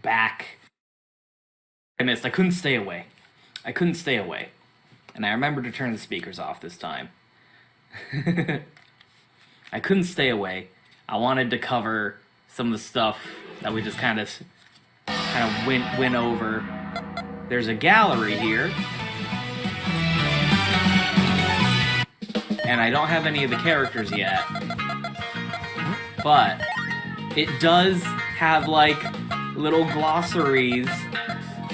back. I missed. I couldn't stay away. And I remembered to turn the speakers off this time. I couldn't stay away. I wanted to cover some of the stuff that we just kind of went over. There's a gallery here. And I don't have any of the characters yet. But it does have, like, little glossaries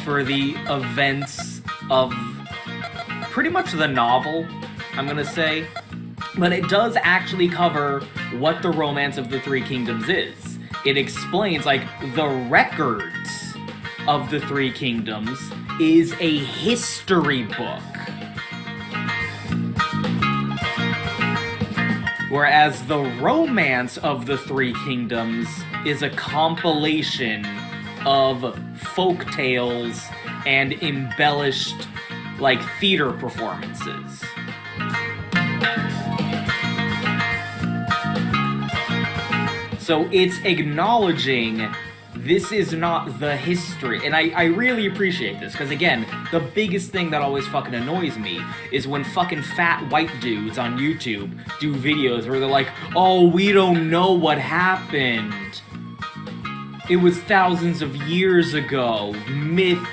for the events of pretty much the novel, I'm gonna say. But it does actually cover what the Romance of the Three Kingdoms is. It explains, like, the records of the Three Kingdoms is a history book. Whereas the Romance of the Three Kingdoms is a compilation of folk tales and embellished, like, theater performances. So it's acknowledging this is not the history. And I really appreciate this, because again, the biggest thing that always fucking annoys me is when fucking fat white dudes on YouTube do videos where they're like, oh, we don't know what happened. It was thousands of years ago. Myth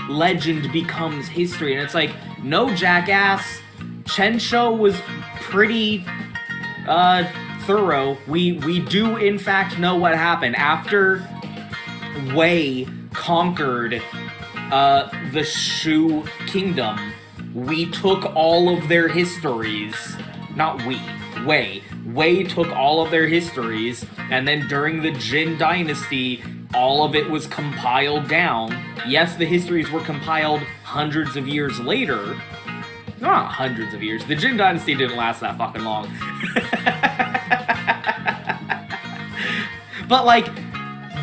legend becomes history. And it's like, no, jackass. Chensho was pretty, thorough. We do in fact know what happened. After Wei conquered the Shu kingdom, we took all of their histories. Not we. Wei took all of their histories, and then during the Jin dynasty, all of it was compiled down. Yes, the histories were compiled hundreds of years later. Not hundreds of years. The Jin dynasty didn't last that fucking long. But, like,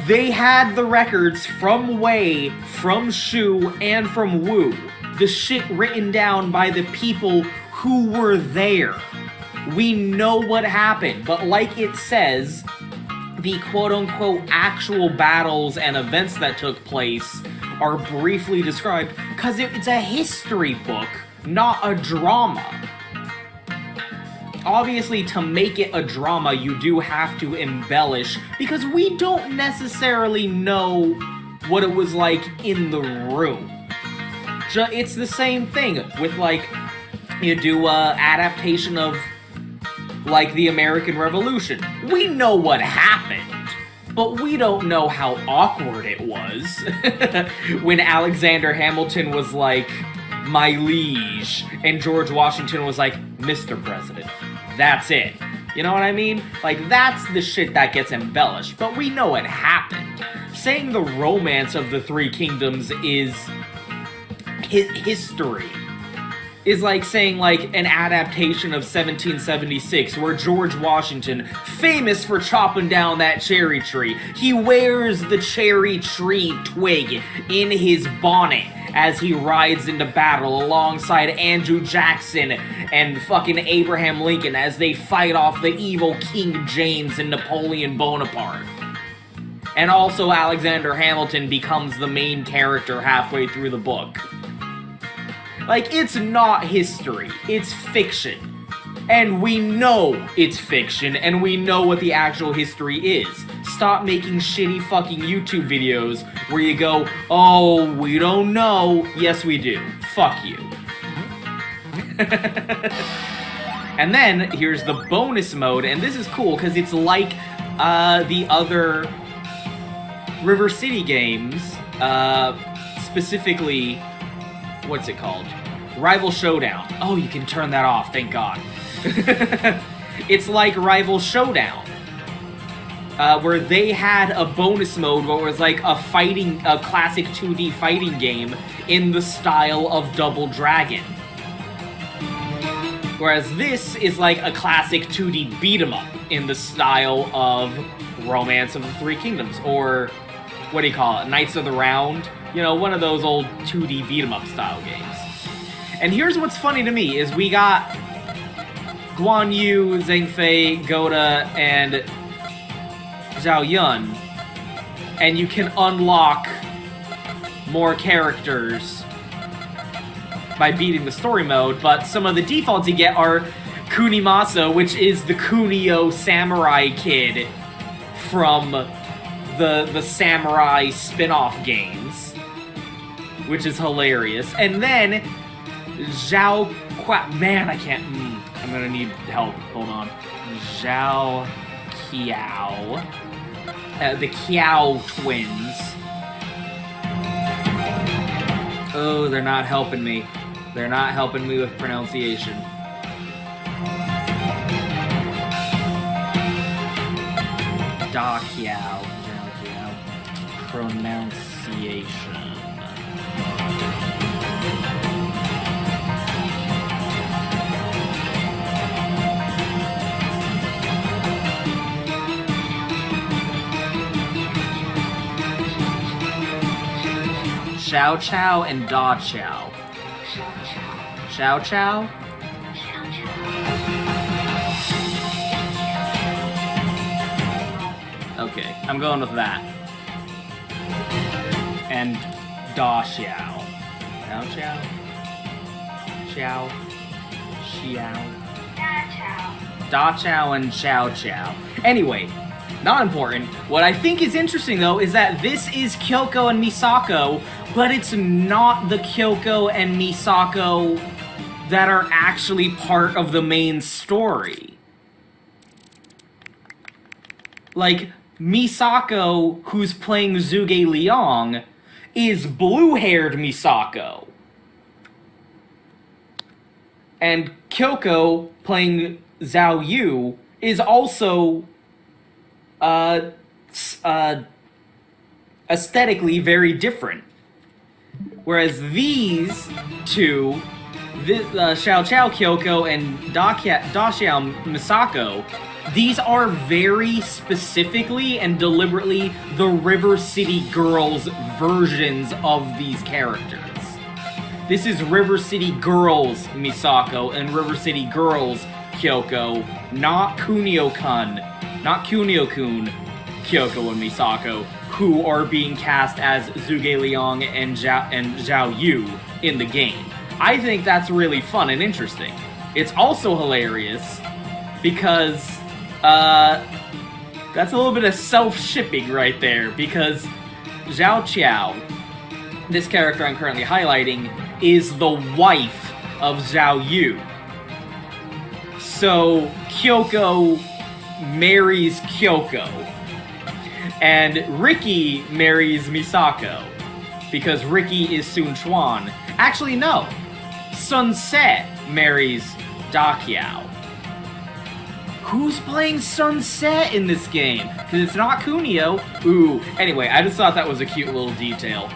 they had the records from Wei, from Shu, and from Wu. The shit written down by the people who were there. We know what happened, but like it says, the quote-unquote actual battles and events that took place are briefly described, because it's a history book, not a drama. Obviously, to make it a drama, you do have to embellish, because we don't necessarily know what it was like in the room. It's the same thing with, like, you do a adaptation of, like, the American Revolution. We know what happened, but we don't know how awkward it was when Alexander Hamilton was like, my liege, and George Washington was like, Mr. President. That's it. You know what I mean? Like, that's the shit that gets embellished, but we know it happened. Saying the Romance of the Three Kingdoms is history is like saying, like, an adaptation of 1776 where George Washington, famous for chopping down that cherry tree, he wears the cherry tree twig in his bonnet as he rides into battle alongside Andrew Jackson and fucking Abraham Lincoln as they fight off the evil King James and Napoleon Bonaparte. And also Alexander Hamilton becomes the main character halfway through the book. Like, it's not history, it's fiction. And we know it's fiction, and we know what the actual history is. Stop making shitty fucking YouTube videos where you go, oh, we don't know. Yes, we do. Fuck you. And then, here's the bonus mode, and this is cool, because it's like the other River City games, specifically, what's it called? Rival Showdown. Oh, you can turn that off, thank God. It's like Rival Showdown, where they had a bonus mode where it was like a classic 2D fighting game in the style of Double Dragon. Whereas this is like a classic 2D beat-em-up in the style of Romance of the Three Kingdoms, or what do you call it, Knights of the Round? You know, one of those old 2D beat-em-up style games. And here's what's funny to me, is we got Guan Yu, Zhang Fei, Goda, and Zhao Yun and you can unlock more characters by beating the story mode, but some of the defaults you get are Kunimaso, which is the Kunio samurai kid from the samurai spin-off games, which is hilarious. And then Zhao Qua... Man, I can't... I'm gonna need help. Hold on. Zhao Qiao. The Qiao twins. Oh, they're not helping me. They're not helping me with pronunciation. Da Qiao. Zhao Qiao. Pronunciation. Xiao Chao and Da Chao. Xiao Chao? Okay, I'm going with that. And Da Xiao. Xiao Chao? Xiao? Xiao? Da Chao and Xiao Chao. Anyway, not important. What I think is interesting, though, is that this is Kyoko and Misako, but it's not the Kyoko and Misako that are actually part of the main story. Like, Misako, who's playing Zhuge Liang, is blue-haired Misako. And Kyoko, playing Zhao Yu, is also aesthetically very different. Whereas these two, Xiao Chao Kyoko and Da Xiao Misako, these are very specifically and deliberately the River City Girls versions of these characters. This is River City Girls Misako and River City Girls Kyoko, not Kunio-kun, not Kunio-kun, Kyoko and Misako, who are being cast as Zhuge Liang and Zhao Yu in the game. I think that's really fun and interesting. It's also hilarious because that's a little bit of self-shipping right there, because Zhao Qiao, this character I'm currently highlighting, is the wife of Zhao Yu. So Kyoko marries Kyoko, and Riki marries Misako, because Riki is Sun Quan. Actually, no. Sunset marries Da Qiao. Who's playing Sunset in this game? Because it's not Kunio. Ooh. Anyway, I just thought that was a cute little detail.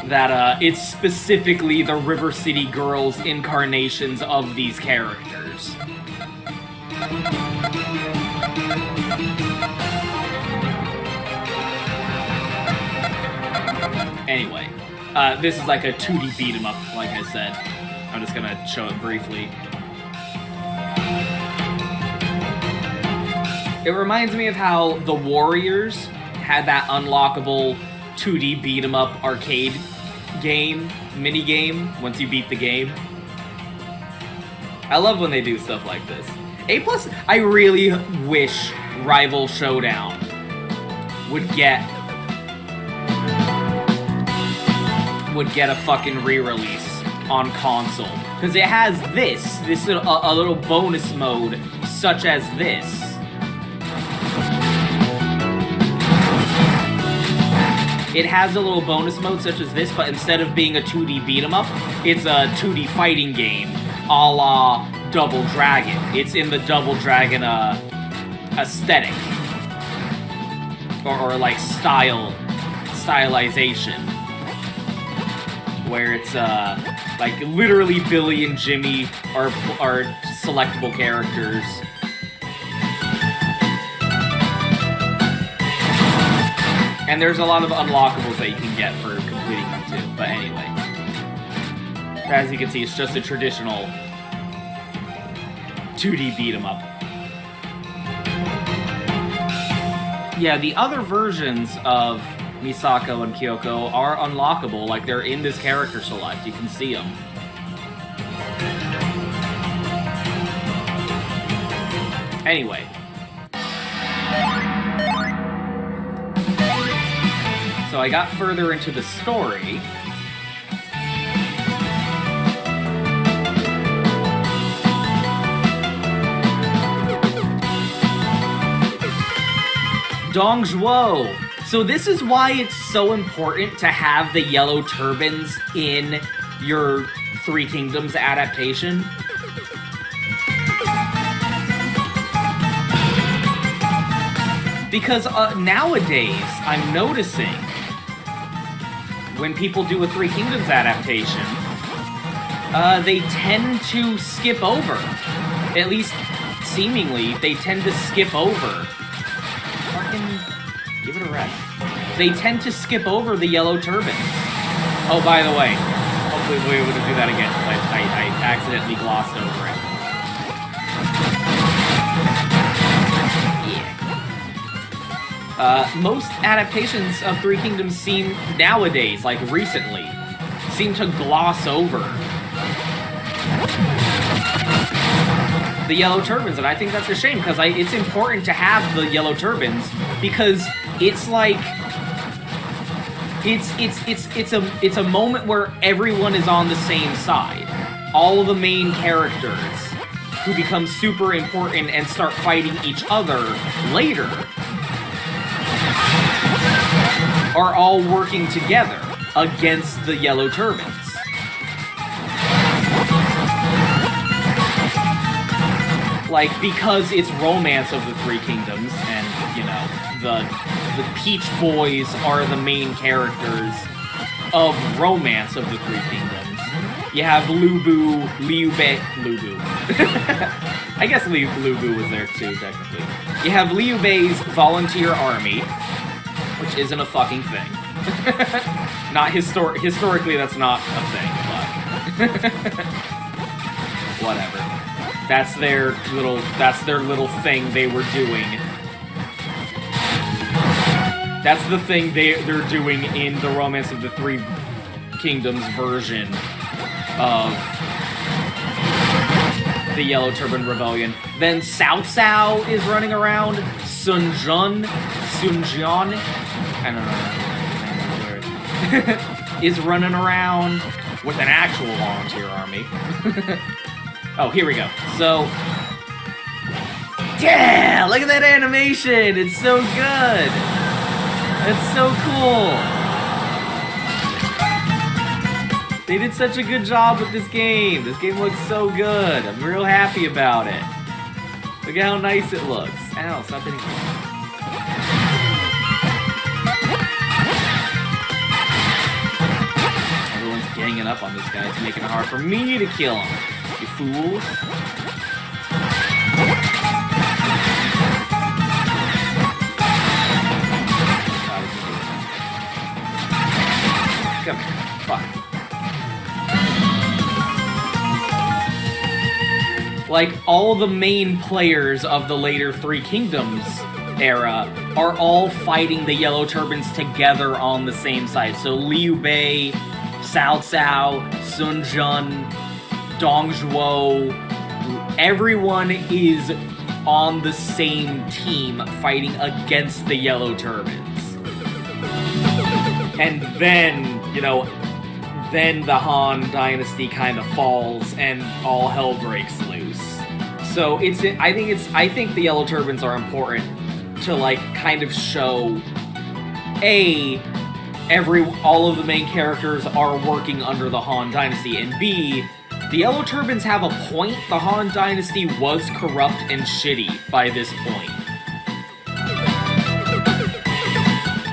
That, it's specifically the River City Girls incarnations of these characters. Anyway, this is like a 2D beat-em-up, like I said. I'm just gonna show it briefly. It reminds me of how the Warriors had that unlockable 2D beat-em-up arcade game, mini-game, once you beat the game. I love when they do stuff like this. A+, I really wish Rival Showdown would get a fucking re-release on console. Because it has this a little bonus mode such as this. It has a little bonus mode such as this, but instead of being a 2D beat-em-up, it's a 2D fighting game, a la Double Dragon. It's in the Double Dragon aesthetic, or like stylization, where it's like literally Billy and Jimmy are selectable characters. And there's a lot of unlockables that you can get for completing them too. But anyway, as you can see, it's just a traditional 2D beat 'em up. Yeah, the other versions of Misako and Kyoko are unlockable. Like, they're in this character select. You can see them. Anyway. So I got further into the story. Dongzhuo. So this is why it's so important to have the yellow turbans in your Three Kingdoms adaptation. Because nowadays, I'm noticing, when people do a Three Kingdoms adaptation, they tend to skip over. At least, seemingly, they tend to skip over. Fucking give it a rest. They tend to skip over the yellow turbans. Oh, by the way, hopefully we'll be able to do that again. I accidentally glossed over it. Yeah. Most adaptations of Three Kingdoms seem, nowadays, like recently, seem to gloss over the yellow turbans, and I think that's a shame, because it's important to have the yellow turbans, because it's like, it's a moment where everyone is on the same side. All the main characters who become super important and start fighting each other later are all working together against the yellow turbans. Like, because it's romance of the Three Kingdoms, and, you know, the Peach Boys are the main characters of romance of the Three Kingdoms. You have Lubu, Lubu. I guess Lubu was there too, technically. You have Liu Bei's volunteer army, which isn't a fucking thing. Not historically, that's not a thing, but whatever. That's their little thing they were doing. That's the thing they're doing in the Romance of the Three Kingdoms version of the Yellow Turban Rebellion. Then Cao Cao is running around. Sun Jian, I don't know, is running around with an actual volunteer army. Oh, here we go. So, yeah, look at that animation. It's so good. It's so cool. They did such a good job with this game. This game looks so good. I'm real happy about it. Look at how nice it looks. Ow, stop hitting me. Everyone's ganging up on this guy. It's making it hard for me to kill him. You fools. Come here. Fuck. Like, all the main players of the later Three Kingdoms era are all fighting the Yellow Turbans together on the same side. So Liu Bei, Cao Cao, Sun Jian, Dongzhuo, everyone is on the same team fighting against the Yellow Turbans. And then, you know, then the Han Dynasty kind of falls and all hell breaks loose. So I think the Yellow Turbans are important to, like, kind of show all of the main characters are working under the Han Dynasty, and B, the Yellow Turbans have a point. The Han Dynasty was corrupt and shitty by this point.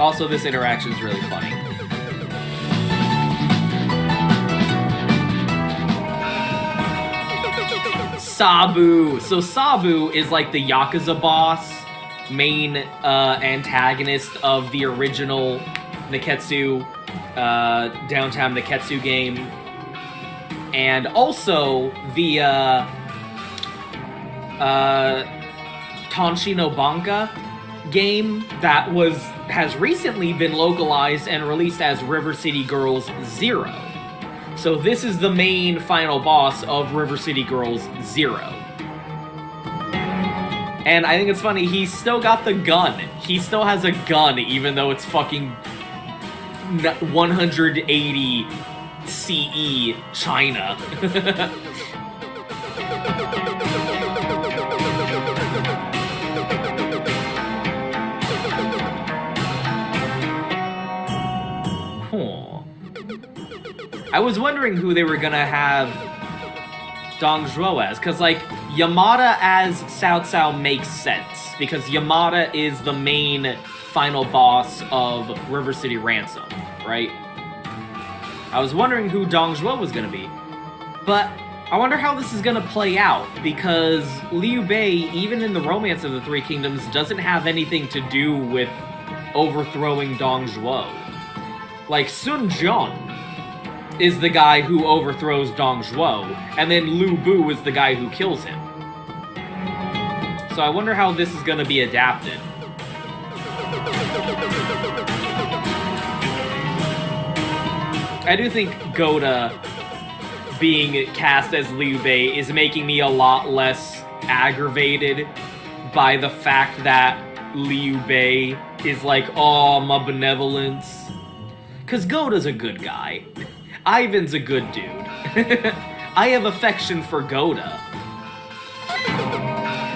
Also, this interaction's really funny. Sabu. So Sabu is like the Yakuza boss, main antagonist of the original Neketsu, Downtown Neketsu game. And also the Tanshi no Banka game that has recently been localized and released as River City Girls 0. So this is the main final boss of River City Girls 0. And I think it's funny, he's still got the gun. He still has a gun, even though it's fucking 180 CE China. I was wondering who they were gonna have Dong Zhuo as, because, like, Yamada as Cao Cao makes sense, because Yamada is the main final boss of River City Ransom, right? I was wondering who Dong Zhuo was gonna be, but I wonder how this is gonna play out, because Liu Bei, even in the Romance of the Three Kingdoms, doesn't have anything to do with overthrowing Dong Zhuo. Like, Sun Jian is the guy who overthrows Dong Zhuo, and then Lu Bu is the guy who kills him. So I wonder how this is gonna be adapted. I do think Goda being cast as Liu Bei is making me a lot less aggravated by the fact that Liu Bei is like, oh, my benevolence. Cause Goda's a good guy. Ivan's a good dude. I have affection for Goda.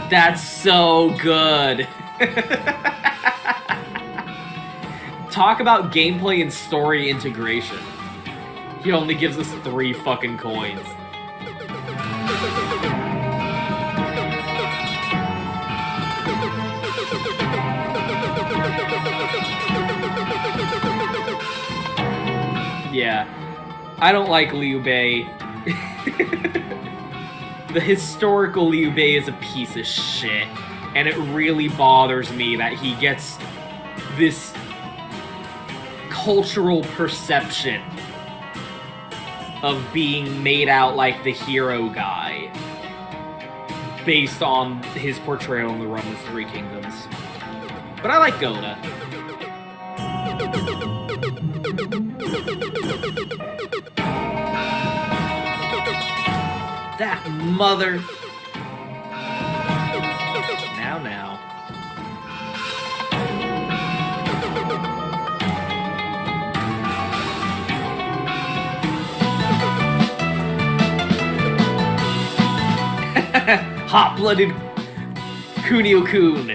That's so good. Talk about gameplay and story integration. He only gives us 3 fucking coins. Yeah. I don't like Liu Bei. The historical Liu Bei is a piece of shit, and it really bothers me that he gets this cultural perception of being made out like the hero guy based on his portrayal in the Realm of Three Kingdoms. But I like Goda. That mother... Now. Hot-blooded Kunio-kun.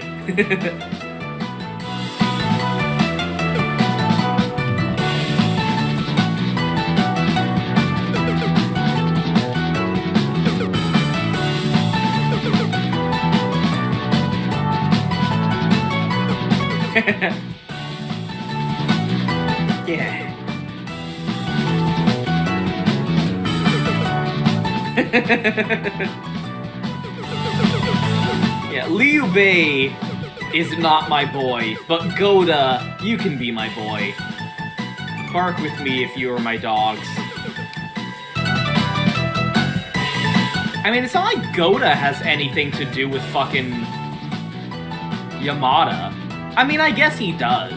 Yeah. Yeah, Liu Bei is not my boy, but Goda, you can be my boy. Bark with me if you are my dogs. I mean, it's not like Goda has anything to do with fucking Yamada. I mean, I guess he does.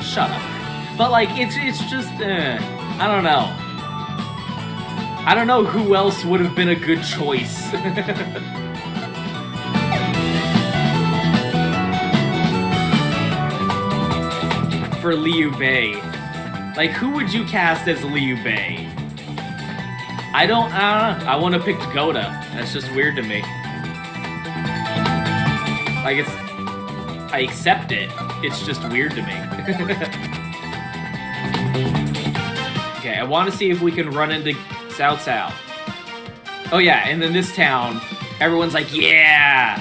Shut up. But, like, it's just, I don't know. I don't know who else would have been a good choice. For Liu Bei. Like, who would you cast as Liu Bei? I don't know. I want to pick Goda. That's just weird to me. Like, I accept it. It's just weird to me. Okay, I want to see if we can run into Cao Cao. Oh yeah, and in this town, everyone's like, yeah!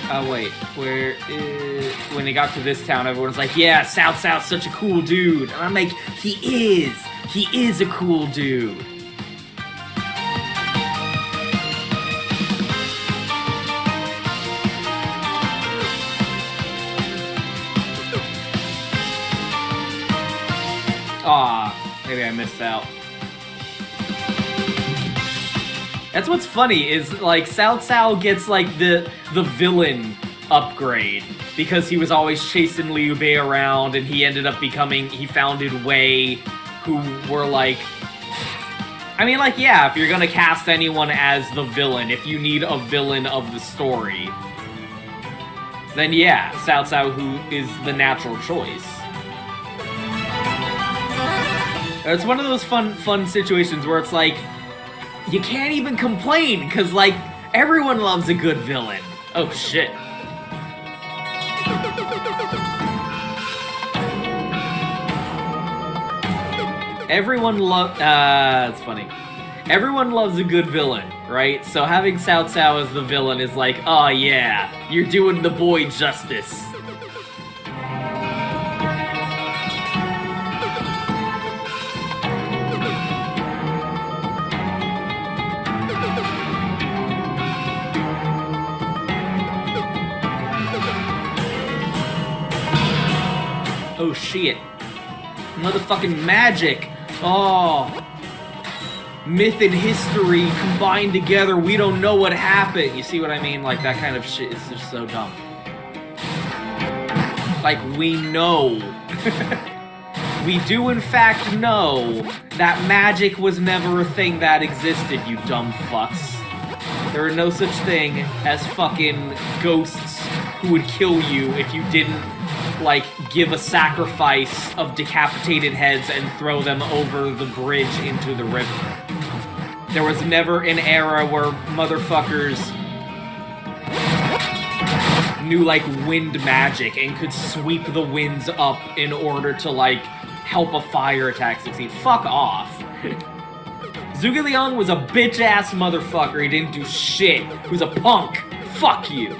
Oh wait, when they got to this town, everyone's like, yeah, Cao Cao's such a cool dude. And I'm like, he is a cool dude. Aw, Maybe I missed out. That's what's funny, is, like, Cao Cao gets, like, the villain upgrade, because he was always chasing Liu Bei around, and he ended up becoming, he founded Wei, who were, like... I mean, like, yeah, if you're gonna cast anyone as the villain, if you need a villain of the story, then yeah, Cao Cao who is the natural choice. It's one of those fun situations where it's like, you can't even complain, because, like, everyone loves a good villain. Oh, shit. It's funny. Everyone loves a good villain, right? So having Cao Cao as the villain is like, oh yeah, you're doing the boy justice. Oh shit. Motherfucking magic. Oh. Myth and history combined together, we don't know what happened. You see what I mean? Like, that kind of shit is just so dumb. Like, we know. We do in fact know that magic was never a thing that existed, you dumb fucks. There are no such thing as fucking ghosts who would kill you if you didn't, like, give a sacrifice of decapitated heads and throw them over the bridge into the river. There was never an era where motherfuckers knew, like, wind magic and could sweep the winds up in order to, like, help a fire attack succeed. Fuck off. Zhuge Liang was a bitch-ass motherfucker. He didn't do shit. He was a punk. Fuck you.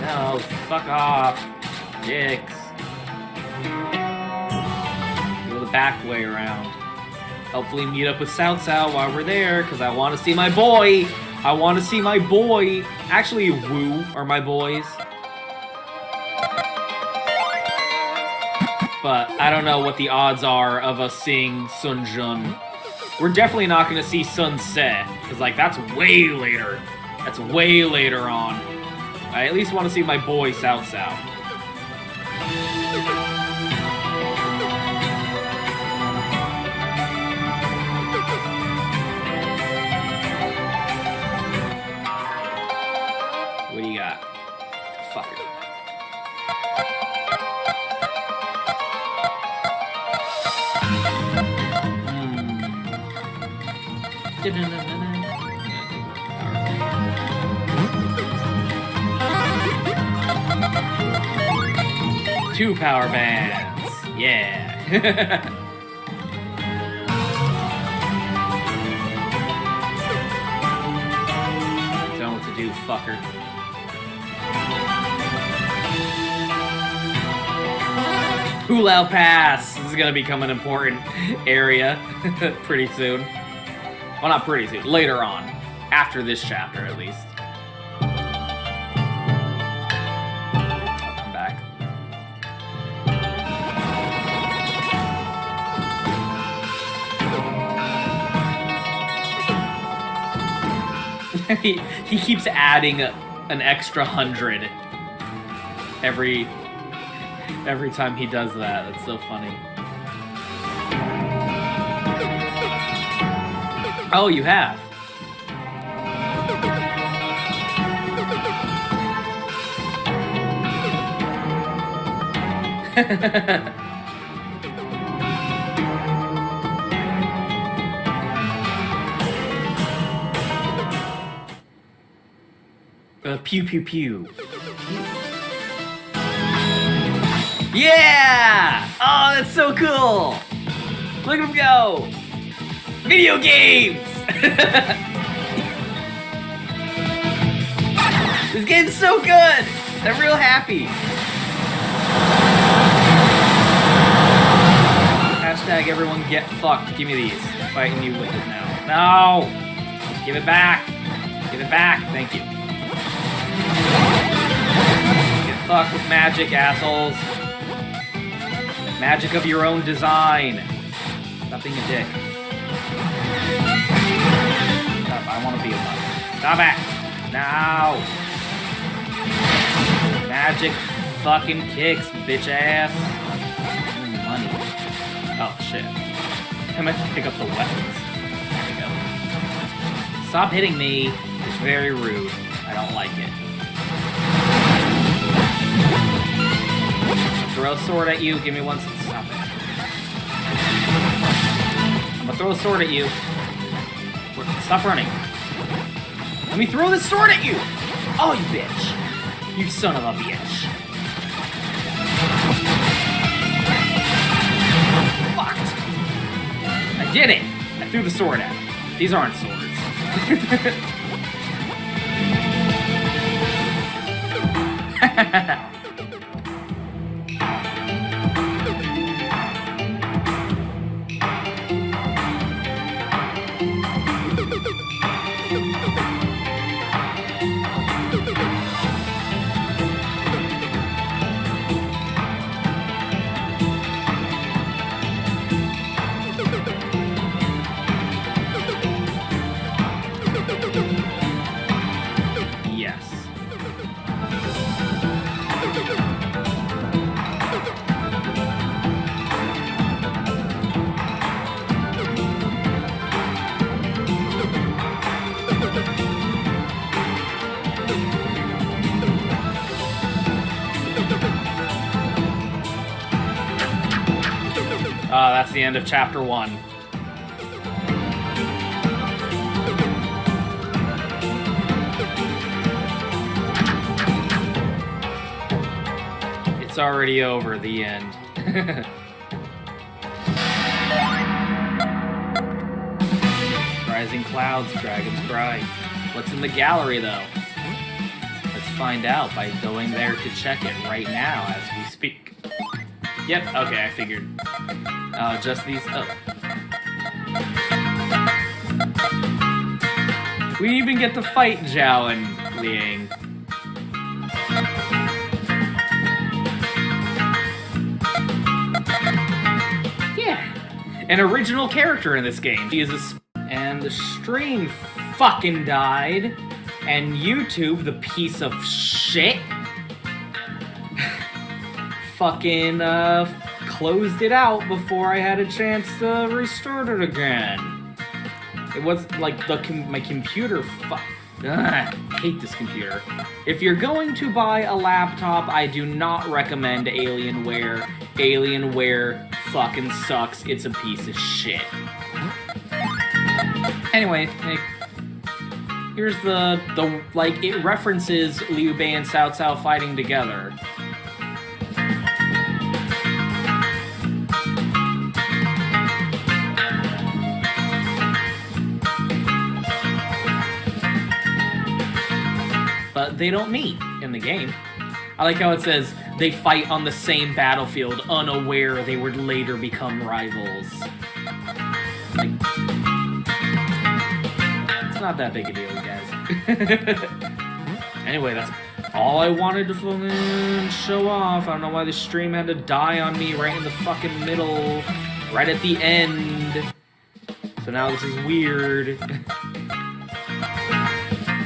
No, fuck off. Dicks. Go the back way around. Hopefully meet up with Cao Cao while we're there, because I want to see my boy! I want to see my boy! Actually, Wu are my boys. But I don't know what the odds are of us seeing Sun Jun. We're definitely not going to see Sun Se, because, like, that's way later. That's way later on. I at least want to see my boy, Cao Cao. What do you got? Fucker. Two power bands. Yeah. Don't know what to do, fucker. Hulao Pass! This is gonna become an important area pretty soon. Well, not pretty soon. Later on. After this chapter, at least. I'll come back. he keeps adding an extra 100 every time he does that. That's so funny. Oh, you have. Pew pew pew. Yeah! Oh, that's so cool! Look at him go! Video games! This game's so good! I'm real happy. Hashtag everyone get fucked. Give me these. I'm fighting you with it now. No! Give it back. Give it back. Thank you. Get fucked with magic, assholes. Magic of your own design. Stop being a dick. Stop, I want to be a mother. Stop it! No! Magic fucking kicks, bitch ass. Money. Oh shit. I might pick up the weapons. There we go. Stop hitting me. It's very rude. I don't like it. Throw a sword at you. Give me one. Stop it. I'm gonna throw a sword at you. Stop running. Let me throw this sword at you! Oh, you bitch. You son of a bitch. Fucked. I did it. I threw the sword at him. These aren't swords. That's the end of chapter 1. It's already over, the end. Rising clouds, dragons cry. What's in the gallery, though? Let's find out by going there to check it right now as we speak. Yep, okay, I figured. Just these. Oh. We didn't even get to fight Zhao and Liang. Yeah. An original character in this game. She is and the stream fucking died. And YouTube, the piece of shit, fucking, closed it out before I had a chance to restart it again. It was like my computer. I hate this computer. If you're going to buy a laptop, I do not recommend Alienware. Alienware fucking sucks. It's a piece of shit. Anyway, here's the like it references Liu Bei and Cao Cao fighting together. But they don't meet in the game. I like how it says they fight on the same battlefield, unaware they would later become rivals. Like, it's not that big a deal, guys. Anyway, that's all I wanted to fucking show off. I don't know why the stream had to die on me right in the fucking middle, right at the end. So now this is weird.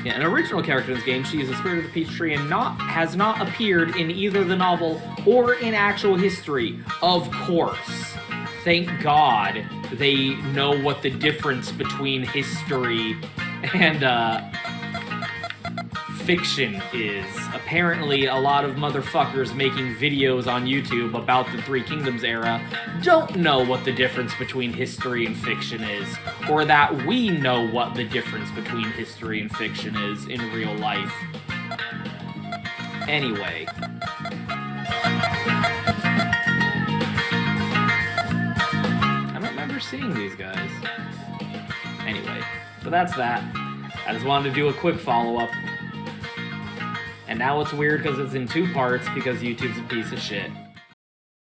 Yeah, an original character in this game, she is the Spirit of the Peach Tree and has not appeared in either the novel or in actual history. Of course. Thank God they know what the difference between history and fiction is. Apparently, a lot of motherfuckers making videos on YouTube about the Three Kingdoms era don't know what the difference between history and fiction is, or that we know what the difference between history and fiction is in real life. Anyway. I don't remember seeing these guys. Anyway, so that's that. I just wanted to do a quick follow-up. And now it's weird because it's in 2 parts because YouTube's a piece of shit.